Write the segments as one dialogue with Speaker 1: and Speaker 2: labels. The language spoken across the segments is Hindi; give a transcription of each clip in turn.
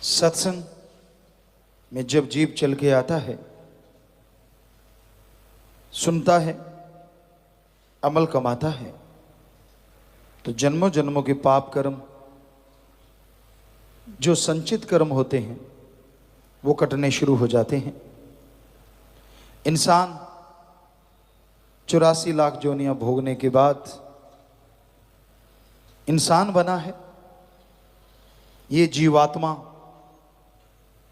Speaker 1: सत्संग में जब जीव चल के आता है, सुनता है, अमल कमाता है, तो जन्मों जन्मों के पाप कर्म जो संचित कर्म होते हैं वो कटने शुरू हो जाते हैं। इंसान 84 लाख जोनियां भोगने के बाद इंसान बना है। ये जीवात्मा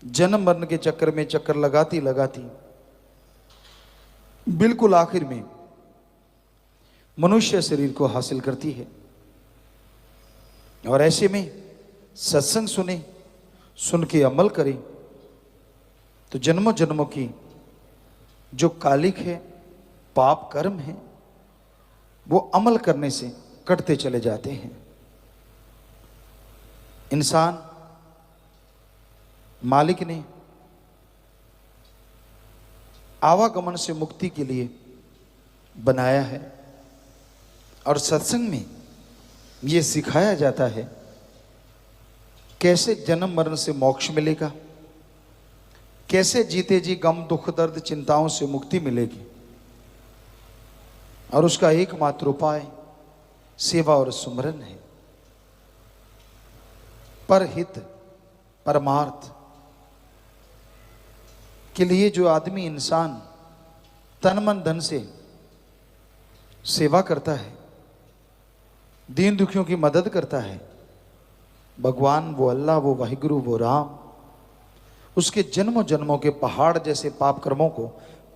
Speaker 1: जन्म मरण के चक्कर में चक्कर लगाती लगाती बिल्कुल आखिर में मनुष्य शरीर को हासिल करती है। और ऐसे में सत्संग सुने, सुन के अमल करें तो जन्मों जन्मों की जो कालिक है, पाप कर्म है, वो अमल करने से कटते चले जाते हैं। इंसान मालिक ने आवागमन से मुक्ति के लिए बनाया है और सत्संग में ये सिखाया जाता है कैसे जन्म मरण से मोक्ष मिलेगा, कैसे जीते जी गम दुख दर्द चिंताओं से मुक्ति मिलेगी। और उसका एकमात्र उपाय सेवा और सुमरन है। परहित परमार्थ के लिए जो आदमी इंसान तन मन धन से सेवा करता है, दीन दुखियों की मदद करता है, भगवान वो अल्लाह, वो वाहिगुरु, वो राम उसके जन्मों जन्मों के पहाड़ जैसे पाप कर्मों को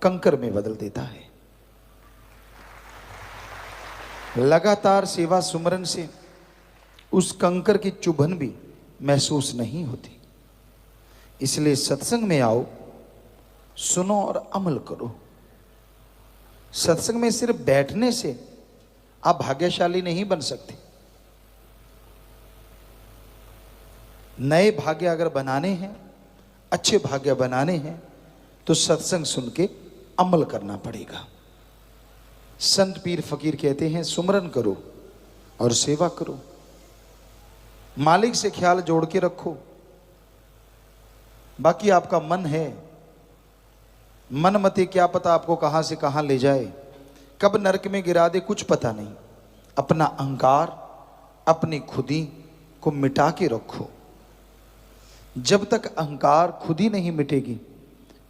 Speaker 1: कंकर में बदल देता है। लगातार सेवा सुमरन से उस कंकर की चुभन भी महसूस नहीं होती। इसलिए सत्संग में आओ, सुनो और अमल करो। सत्संग में सिर्फ बैठने से आप भाग्यशाली नहीं बन सकते। नए भाग्य अगर बनाने हैं, अच्छे भाग्य बनाने हैं, तो सत्संग सुन के अमल करना पड़ेगा। संत पीर फकीर कहते हैं सुमरन करो और सेवा करो, मालिक से ख्याल जोड़ के रखो। बाकी आपका मन है, मन मते क्या पता आपको कहां से कहां ले जाए, कब नरक में गिरा दे, कुछ पता नहीं। अपना अहंकार, अपनी खुदी को मिटा के रखो। जब तक अहंकार खुद ही नहीं मिटेगी,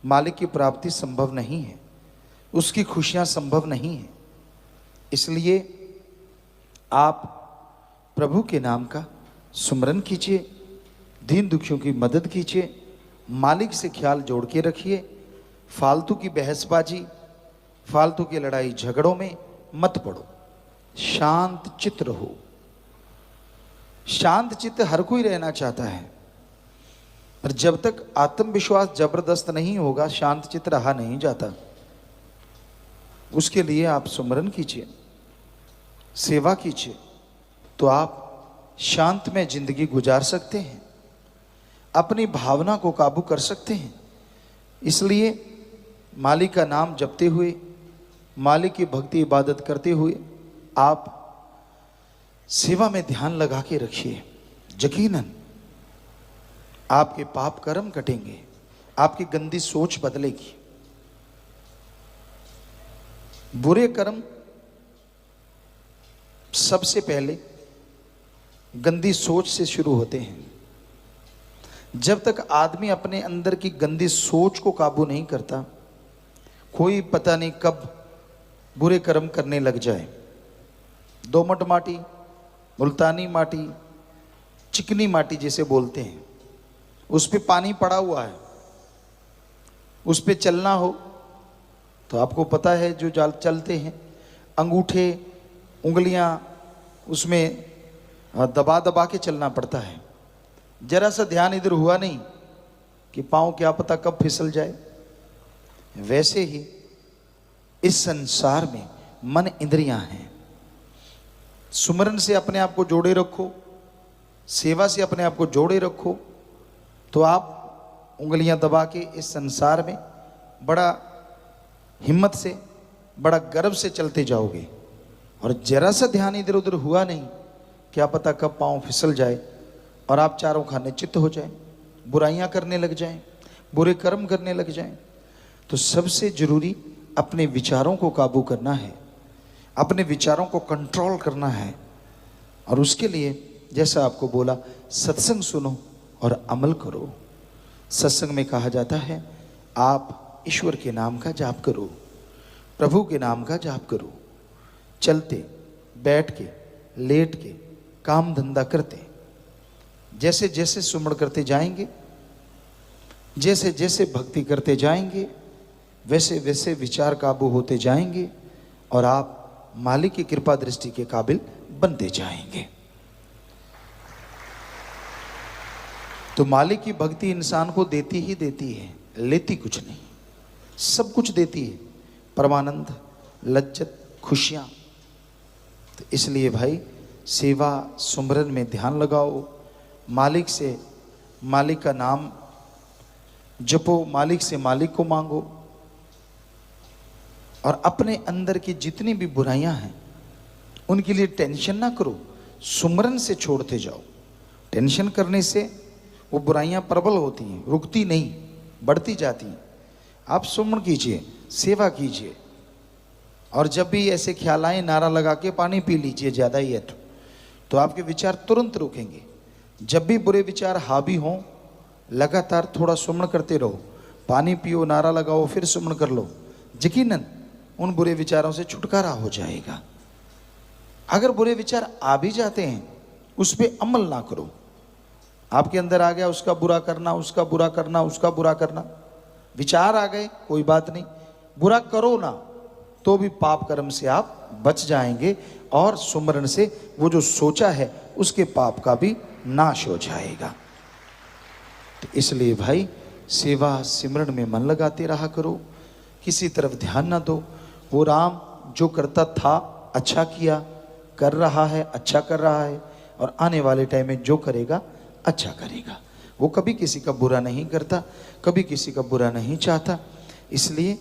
Speaker 1: मालिक की प्राप्ति संभव नहीं है, उसकी खुशियां संभव नहीं है। इसलिए आप प्रभु के नाम का सुमरन कीजिए, दीन दुखियों की मदद कीजिए, मालिक से ख्याल जोड़ के रखिए। फालतू की बहसबाजी, फालतू की लड़ाई झगड़ों में मत पड़ो, शांत चित्त रहो। शांत चित्त हर कोई रहना चाहता है, पर जब तक आत्मविश्वास जबरदस्त नहीं होगा, शांत चित्त रहा नहीं जाता। उसके लिए आप सुमरन कीजिए, सेवा कीजिए, तो आप शांत में जिंदगी गुजार सकते हैं, अपनी भावना को काबू कर सकते हैं। इसलिए मालिक का नाम जपते हुए, मालिक की भक्ति इबादत करते हुए आप सेवा में ध्यान लगा के रखिए। यकीनन आपके पाप कर्म कटेंगे, आपकी गंदी सोच बदलेगी। बुरे कर्म सबसे पहले गंदी सोच से शुरू होते हैं। जब तक आदमी अपने अंदर की गंदी सोच को काबू नहीं करता, कोई पता नहीं कब बुरे कर्म करने लग जाए। दोमट माटी, मुल्तानी माटी, चिकनी माटी जिसे बोलते हैं, उस पे पानी पड़ा हुआ है, उस पे चलना हो तो आपको पता है जो जाल चलते हैं, अंगूठे उंगलियां उसमें दबा दबा के चलना पड़ता है। जरा सा ध्यान इधर हुआ नहीं कि पांव क्या पता कब फिसल जाए। वैसे ही इस संसार में मन इंद्रियां हैं। सुमरन से अपने आप को जोड़े रखो, सेवा से अपने आप को जोड़े रखो, तो आप उंगलियां दबा के इस संसार में बड़ा हिम्मत से, बड़ा गर्व से चलते जाओगे। और जरा सा ध्यान इधर उधर हुआ नहीं, क्या पता कब पांव फिसल जाए और आप चारों खाने चित्त हो जाए, बुराइयां करने लग जाएं, बुरे कर्म करने लग जाएं। तो सबसे जरूरी अपने विचारों को काबू करना है, अपने विचारों को कंट्रोल करना है। और उसके लिए जैसा आपको बोला, सत्संग सुनो और अमल करो। सत्संग में कहा जाता है आप ईश्वर के नाम का जाप करो, प्रभु के नाम का जाप करो, चलते बैठ के लेट के काम धंधा करते। जैसे जैसे सुमरण करते जाएंगे, जैसे जैसे भक्ति करते जाएंगे, वैसे वैसे विचार काबू होते जाएंगे और आप मालिक की कृपा दृष्टि के काबिल बनते जाएंगे। तो मालिक की भक्ति इंसान को देती ही देती है, लेती कुछ नहीं, सब कुछ देती है, परमानंद, लज्जत, खुशियां। तो इसलिए भाई सेवा सुमरन में ध्यान लगाओ, मालिक से मालिक का नाम जपो, मालिक से मालिक को मांगो। और अपने अंदर की जितनी भी बुराइयां हैं उनके लिए टेंशन ना करो, सुमरन से छोड़ते जाओ। टेंशन करने से वो बुराइयां प्रबल होती हैं, रुकती नहीं, बढ़ती जाती हैं। आप सुमरण कीजिए, सेवा कीजिए, और जब भी ऐसे ख्याल आए नारा लगा के पानी पी लीजिए ज़्यादा ही है तो आपके विचार तुरंत रुकेंगे। जब भी बुरे विचार हावी हों, लगातार थोड़ा सुमरण करते रहो, पानी पियो, नारा लगाओ, फिर सुमरण कर लो, यकीनन उन बुरे विचारों से छुटकारा हो जाएगा। अगर बुरे विचार आ भी जाते हैं उस पर अमल ना करो। आपके अंदर आ गया उसका बुरा करना, उसका बुरा करना, उसका बुरा करना, विचार आ गए, कोई बात नहीं, बुरा करो ना, तो भी पाप कर्म से आप बच जाएंगे और सुमरण से वो जो सोचा है उसके पाप का भी नाश हो जाएगा। तो इसलिए भाई सेवा सिमरन में मन लगाते रहा करो, किसी तरफ ध्यान ना दो। वो राम जो करता था अच्छा किया, कर रहा है, अच्छा कर रहा है, और आने वाले टाइम में जो करेगा अच्छा करेगा। वो कभी किसी का बुरा नहीं करता, कभी किसी का बुरा नहीं चाहता। इसलिए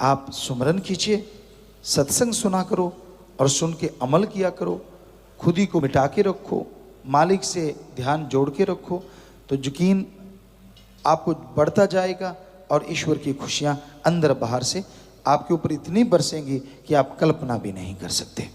Speaker 1: आप सुमरन कीजिए, सत्संग सुना करो और सुन के अमल किया करो, खुद ही को मिटा के रखो, मालिक से ध्यान जोड़ के रखो, तो यकीन आपको बढ़ता जाएगा और ईश्वर की खुशियाँ अंदर बाहर से आपके ऊपर इतनी बरसेंगी कि आप कल्पना भी नहीं कर सकते।